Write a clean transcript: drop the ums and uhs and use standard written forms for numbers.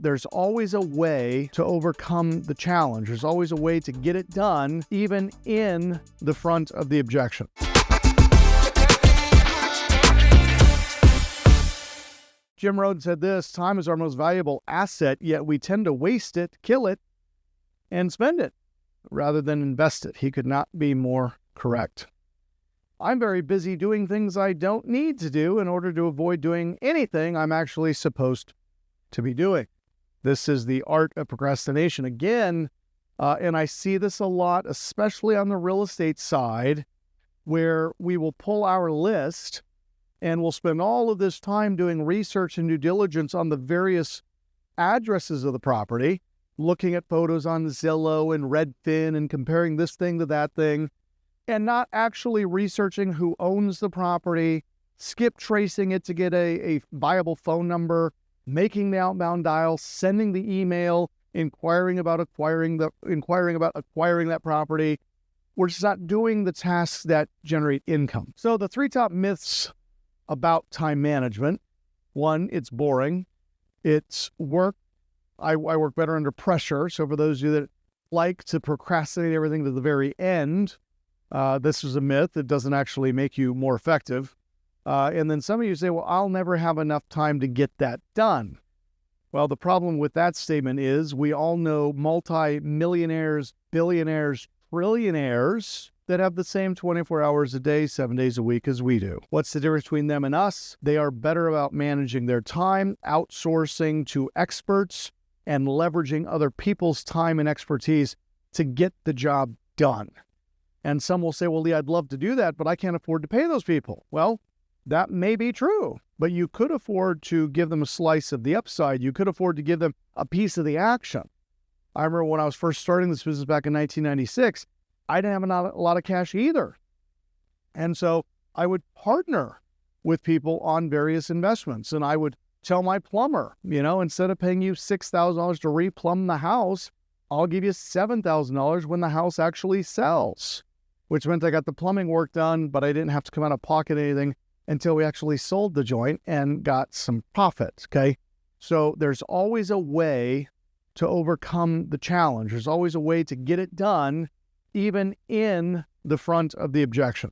There's always a way to overcome the challenge. There's always a way to get it done, even in the front of the objection. Jim Rohn said this: time is our most valuable asset, yet we tend to waste it, kill it, and spend it rather than invest it. He could not be more correct. I'm very busy doing things I don't need to do in order to avoid doing anything I'm actually supposed to be doing. This is the art of procrastination again, and I see this a lot, especially on the real estate side, where we will pull our list and we'll spend all of this time doing research and due diligence on the various addresses of the property, looking at photos on Zillow and Redfin and comparing this thing to that thing, and not actually researching who owns the property, skip tracing it to get a viable phone number, making the outbound dial, sending the email, inquiring about acquiring that property. We're just not doing the tasks that generate income. So the 3 top myths about time management: 1, it's boring. It's work. I work better under pressure. So for those of you that like to procrastinate everything to the very end, this is a myth. It doesn't actually make you more effective. And then some of you say, well, I'll never have enough time to get that done. Well, the problem with that statement is we all know multi-millionaires, billionaires, trillionaires that have the same 24 hours a day, 7 days a week as we do. What's the difference between them and us? They are better about managing their time, outsourcing to experts, and leveraging other people's time and expertise to get the job done. And some will say, well, Lee, I'd love to do that, but I can't afford to pay those people. Well, that may be true, but you could afford to give them a slice of the upside. You could afford to give them a piece of the action. I remember when I was first starting this business back in 1996, I didn't have a lot of cash either. And so I would partner with people on various investments. And I would tell my plumber, instead of paying you $6,000 to replumb the house, I'll give you $7,000 when the house actually sells, which meant I got the plumbing work done, but I didn't have to come out of pocket anything until we actually sold the joint and got some profit, okay? So there's always a way to overcome the challenge. There's always a way to get it done, even in the front of the objection.